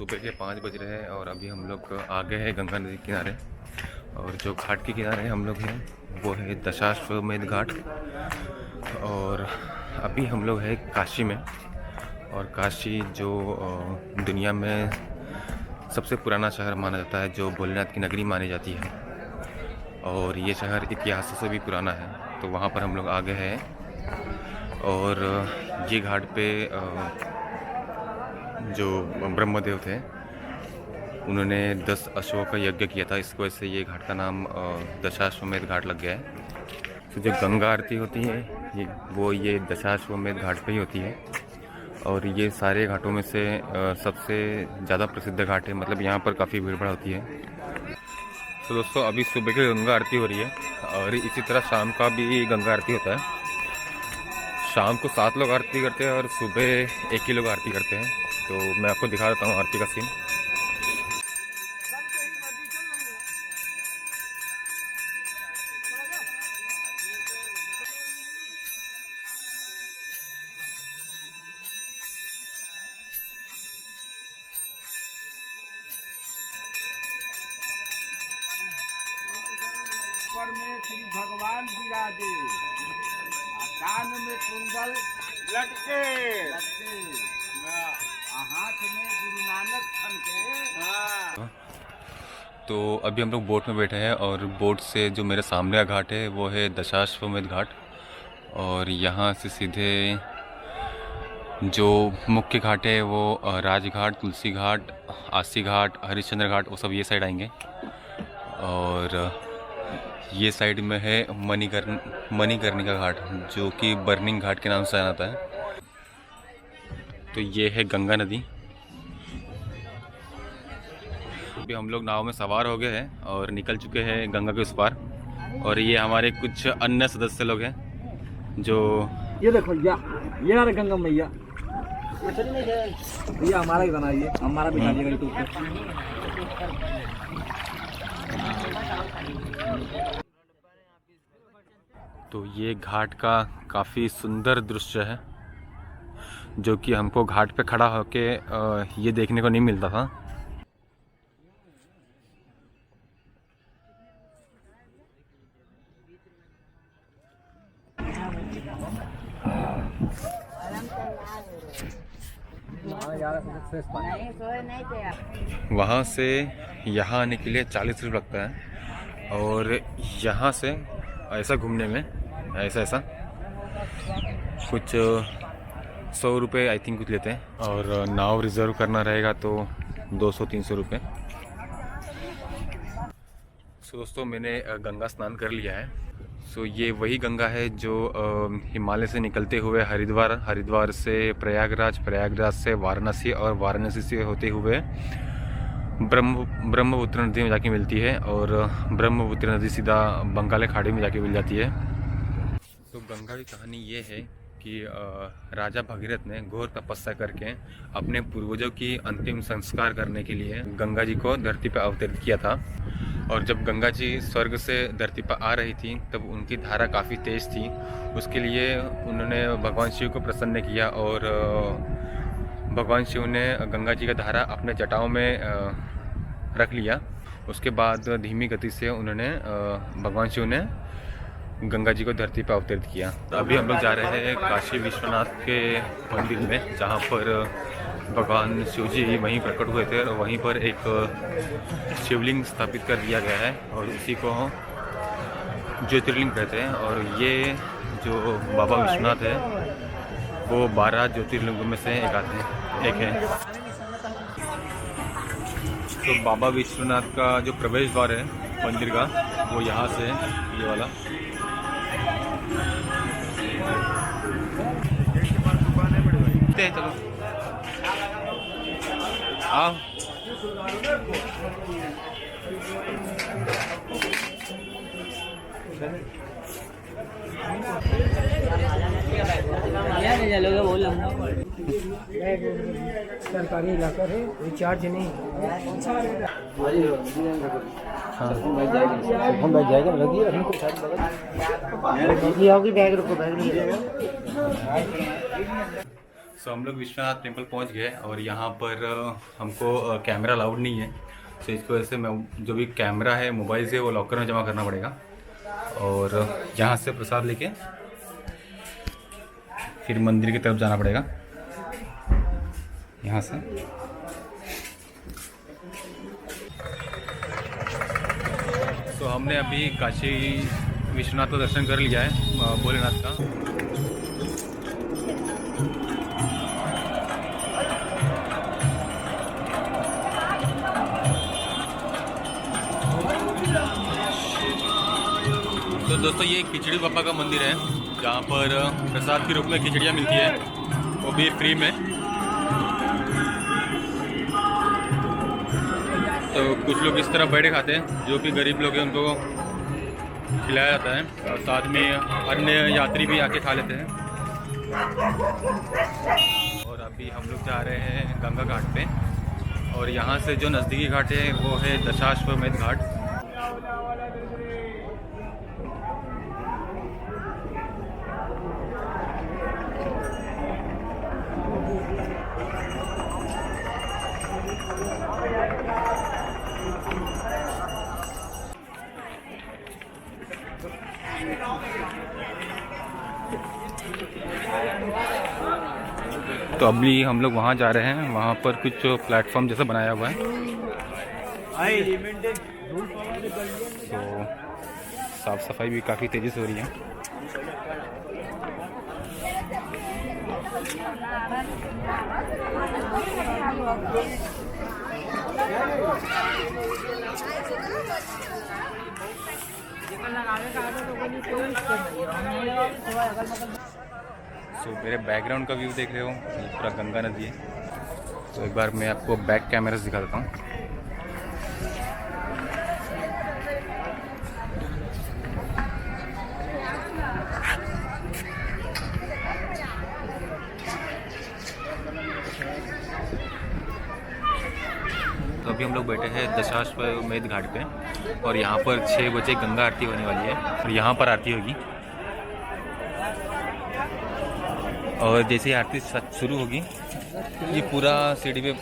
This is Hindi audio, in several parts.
सुबह के 5 बज रहे हैं और अभी हम लोग आ गए हैं गंगा नदी किनारे। और जो घाट के किनारे हम लोग हैं वो है दशाश्वमेध घाट। और अभी हम लोग हैं काशी में। और काशी जो दुनिया में सबसे पुराना शहर माना जाता है, जो भोलेनाथ की नगरी मानी जाती है, और ये शहर इतिहास से भी पुराना है, तो वहाँ पर हम लोग आ गए हैं। और ये घाट पे जो ब्रह्मदेव थे उन्होंने 10 अश्वों का यज्ञ किया था, इस वजह से ये घाट का नाम दशाश्वमेध घाट लग गया है। तो जो गंगा आरती होती है ये दशाश्वमेध घाट पे ही होती है। और ये सारे घाटों में से सबसे ज़्यादा प्रसिद्ध घाट है, मतलब यहाँ पर काफ़ी भीड़ भाड़ होती है। तो दोस्तों अभी सुबह की गंगा आरती हो रही है और इसी तरह शाम का भी गंगा आरती होता है। शाम को 7 लोग आरती करते हैं और सुबह 1 ही लोग आरती करते हैं। तो मैं आपको दिखा देता हूँ आरती का सीन। ऊपर में श्री भगवान विराजे, कान में कुंडल लटके, हाथ में गुरु नानक छन के। तो अभी हम लोग बोट में बैठे हैं और बोट से जो मेरे सामने का घाट है वो है दशाश्वमेध घाट। और यहाँ से सीधे जो मुख्य घाट है वो राजघाट, तुलसी घाट, आसी घाट, हरिश्चंद्र घाट, वो सब ये साइड आएंगे। और ये साइड में है मणिकर्णिका घाट, जो कि बर्निंग घाट के नाम से जाना जाता है। तो ये है गंगा नदी। अभी हम लोग नाव में सवार हो गए हैं और निकल चुके हैं गंगा के उस पार। और ये हमारे कुछ अन्य सदस्य लोग हैं जो ये देखो ये रहा गंगा मैया, ये हमारा ही बना, ये हमारा बिठा दिएगा यूट्यूब पे। तो ये घाट का काफ़ी सुंदर दृश्य है, जो कि हमको घाट पे खड़ा होके ये देखने को नहीं मिलता था। वहाँ से यहाँ आने के लिए 40 रुपये लगता है। और यहाँ से ऐसा घूमने में ऐसा कुछ 100 रुपये आई थिंक कुछ लेते हैं। और नाव रिज़र्व करना रहेगा तो 200-300 रुपये। सो दोस्तों मैंने गंगा स्नान कर लिया है। सो ये वही गंगा है जो हिमालय से निकलते हुए हरिद्वार से प्रयागराज, प्रयागराज से वाराणसी और वाराणसी से होते हुए ब्रह्मपुत्र नदी में जाके मिलती है। और ब्रह्मपुत्र नदी सीधा बंगाल खाड़ी में जाके मिल जाती है। तो गंगा की कहानी ये है कि राजा भगीरथ ने घोर तपस्या करके अपने पूर्वजों की अंतिम संस्कार करने के लिए गंगा जी को धरती पर अवतरित किया था। और जब गंगा जी स्वर्ग से धरती पर आ रही थी तब उनकी धारा काफ़ी तेज़ थी। उसके लिए उन्होंने भगवान शिव को प्रसन्न किया और भगवान शिव ने गंगा जी का धारा अपने जटाओं में रख लिया। उसके बाद धीमी गति से उन्होंने भगवान शिव ने गंगा जी को धरती पर अवतरित किया। अभी हम लोग जा रहे हैं काशी विश्वनाथ के मंदिर में, जहाँ पर भगवान शिव जी वहीं प्रकट हुए थे और वहीं पर एक शिवलिंग स्थापित कर दिया गया है और उसी को ज्योतिर्लिंग कहते हैं। और ये जो बाबा विश्वनाथ है वो 12 ज्योतिर्लिंगों में से एक है। तो बाबा विश्वनाथ का जो प्रवेश द्वार है मंदिर का वो यहाँ से है, ये वाला। चलो आओ। सरकारी इलाका है, कोई चार्ज नहीं। हम बैठ जाएगा, लगी होगी बैग, रुको बैग नहीं। सो हम लोग विश्वनाथ टेम्पल पहुंच गए और यहाँ पर हमको कैमरा अलाउड नहीं है। तो इसकी वजह से मैं जो भी कैमरा है मोबाइल से वो लॉकर में जमा करना पड़ेगा और यहाँ से प्रसाद लेके फिर मंदिर की तरफ जाना पड़ेगा यहाँ से। तो हमने अभी काशी विश्वनाथ का दर्शन कर लिया है भोलेनाथ का। तो दोस्तों ये खिचड़ी बाबा का मंदिर है जहाँ पर प्रसाद के रूप में खिचड़ियाँ मिलती है, वो भी फ्री में। तो कुछ लोग इस तरह बैठे खाते हैं, जो भी गरीब लोग हैं उनको खिलाया जाता है और साथ में अन्य यात्री भी आके खा लेते हैं। और अभी हम लोग जा रहे हैं गंगा घाट पे और यहाँ से जो नज़दीकी घाट है वो है दशाश्वमेध घाट। तो अभी हम लोग वहाँ जा रहे हैं, वहाँ पर कुछ प्लेटफॉर्म जैसा बनाया हुआ है। तो साफ सफाई भी काफ़ी तेज़ी से हो रही है। मेरे बैकग्राउंड का व्यू देख रहे हो, ये पूरा गंगा नदी है। तो एक बार मैं आपको बैक कैमरा से दिखा देता हूँ। तो अभी हम लोग बैठे हैं दशाश्वमेध घाट पे और यहाँ पर 6 बजे गंगा आरती होने वाली है और यहाँ पर आरती होगी। और जैसे ही आरती शुरू होगी ये पूरा सीढ़ी पे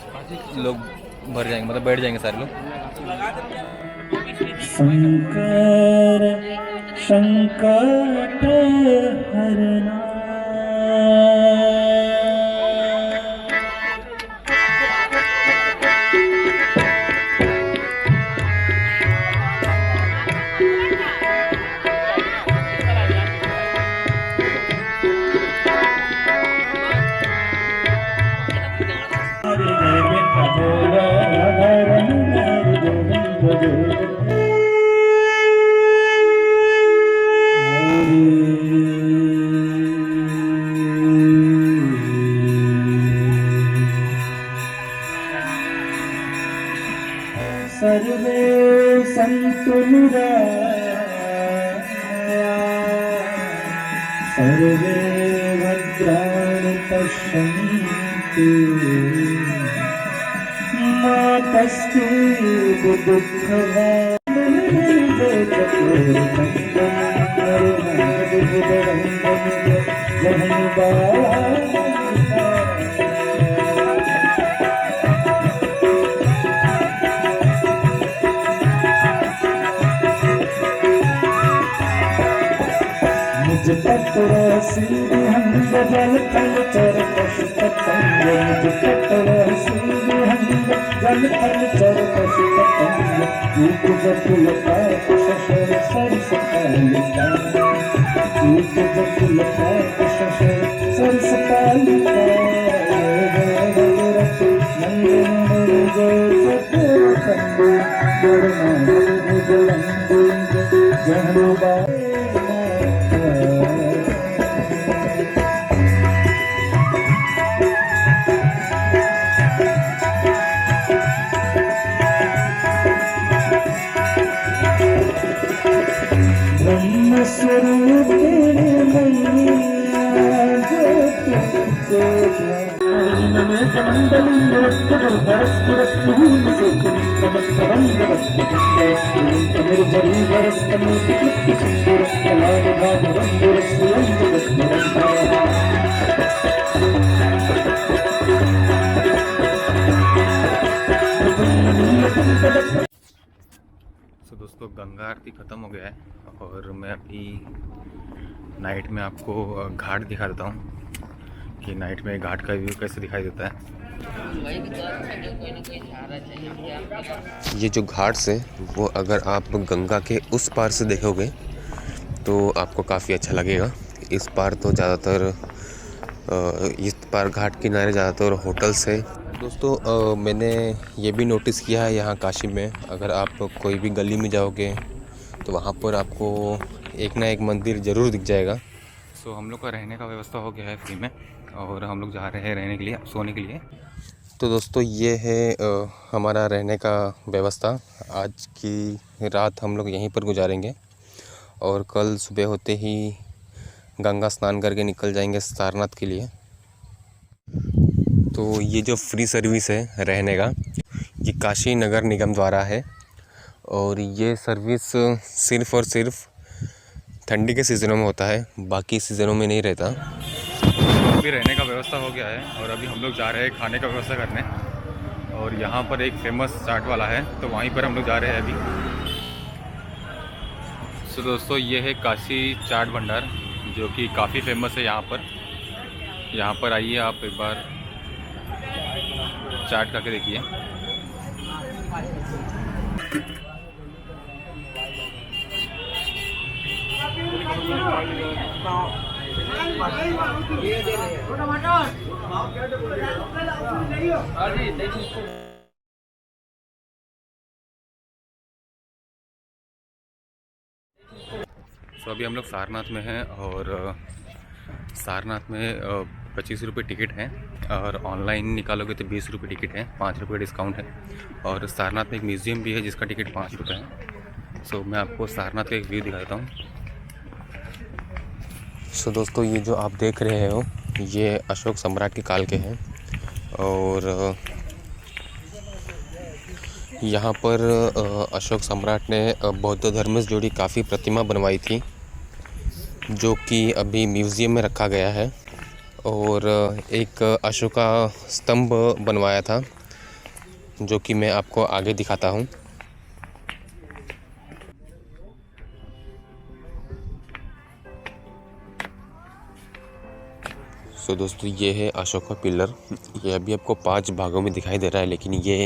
लोग भर जाएंगे, मतलब बैठ जाएंगे सारे लोग। शंकर संकट हरना सर्वे सन्तु निरामया सर्वे भद्राणि पश्यन्तु मा कश्चित् जल थल चर पशु पतंग जल थल चर पशु पतंग ऊप बकुल पाप शशर सरस कालिका ऊप बकुल पाप शशर सरस कालिका स्वरूप निर्जरी दोस्तों गंगा आरती ख़त्म हो गया है और मैं अभी नाइट में आपको घाट दिखा देता हूँ कि नाइट में घाट का व्यू कैसे दिखाई देता है। ये जो घाट्स है वो अगर आप गंगा के उस पार से देखोगे तो आपको काफ़ी अच्छा लगेगा। इस पार तो ज़्यादातर इस पार घाट किनारे ज़्यादातर होटल्स है। दोस्तों मैंने ये भी नोटिस किया है यहाँ काशी में अगर आप कोई भी गली में जाओगे तो वहाँ पर आपको एक ना एक मंदिर ज़रूर दिख जाएगा। सो हम लोग का रहने का व्यवस्था हो गया है फ्री में और हम लोग जा रहे हैं रहने के लिए, सोने के लिए। तो दोस्तों ये है हमारा रहने का व्यवस्था। आज की रात हम लोग यहीं पर गुजारेंगे और कल सुबह होते ही गंगा स्नान करके निकल जाएंगे सारनाथ के लिए। तो ये जो फ्री सर्विस है रहने का ये काशी नगर निगम द्वारा है और ये सर्विस सिर्फ़ और सिर्फ ठंडी के सीज़नों में होता है, बाकी सीज़नों में नहीं रहता। तो अभी रहने का व्यवस्था हो गया है और अभी हम लोग जा रहे हैं खाने का व्यवस्था करने और यहाँ पर एक फेमस चाट वाला है तो वहीं पर हम लोग जा रहे हैं अभी। तो दोस्तों ये है काशी चाट भंडार जो कि काफ़ी फेमस है यहाँ पर। यहाँ पर आइए आप एक बार चाट खा के देखिए। तो अभी हम लोग सारनाथ में हैं और सारनाथ में 25 रुपये टिकट है और ऑनलाइन निकालोगे तो 20 रुपये टिकट है, 5 रुपये डिस्काउंट है। और सारनाथ में एक म्यूज़ियम भी है जिसका टिकट 5 रुपये है। सो मैं आपको सारनाथ का एक व्यू दिखा देता हूँ। सो दोस्तों ये जो आप देख रहे हो ये अशोक सम्राट के काल के हैं और यहाँ पर अशोक सम्राट ने बौद्ध धर्म से जुड़ी काफ़ी प्रतिमा बनवाई थी जो कि अभी म्यूज़ियम में रखा गया है। और एक अशोका स्तंभ बनवाया था जो कि मैं आपको आगे दिखाता हूँ। सो दोस्तों ये है अशोका पिलर। ये अभी आपको 5 भागों में दिखाई दे रहा है लेकिन ये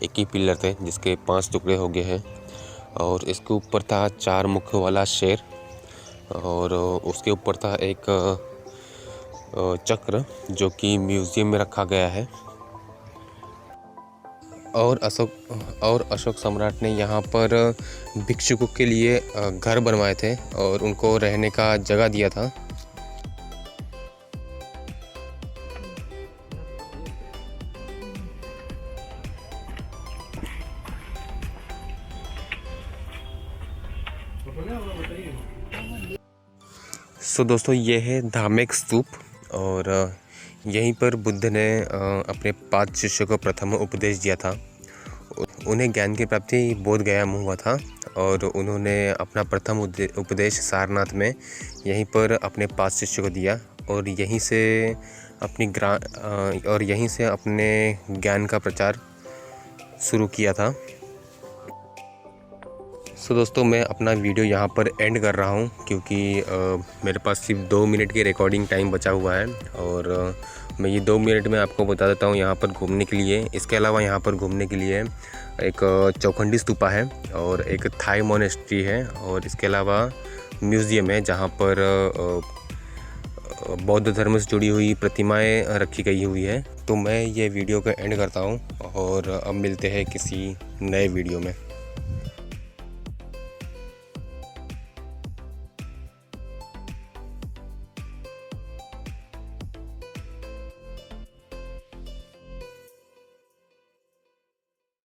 एक ही पिलर थे जिसके 5 टुकड़े हो गए हैं। और इसके ऊपर था 4 मुख वाला शेर और उसके ऊपर था एक चक्र जो कि म्यूज़ियम में रखा गया है। और अशोक सम्राट ने यहाँ पर भिक्षुकों के लिए घर बनवाए थे और उनको रहने का जगह दिया था। सो दोस्तों ये है धार्मिक स्तूप और यहीं पर बुद्ध ने अपने 5 शिष्यों को प्रथम उपदेश दिया था। उन्हें ज्ञान की प्राप्ति बोध गया में हुआ था और उन्होंने अपना प्रथम उपदेश सारनाथ में यहीं पर अपने 5 शिष्यों को दिया और यहीं से अपने ज्ञान का प्रचार शुरू किया था। सो दोस्तों मैं अपना वीडियो यहाँ पर एंड कर रहा हूँ क्योंकि मेरे पास सिर्फ 2 मिनट की रिकॉर्डिंग टाइम बचा हुआ है और मैं ये 2 मिनट में आपको बता देता हूँ यहाँ पर घूमने के लिए। इसके अलावा यहाँ पर घूमने के लिए एक चौखंडी स्तूपा है और एक थाई मोनेस्ट्री है और इसके अलावा म्यूज़ियम है जहाँ पर बौद्ध धर्म से जुड़ी हुई प्रतिमाएं रखी गई हुई है। तो मैं ये वीडियो का एंड करता हूँ और अब मिलते हैं किसी नए वीडियो में।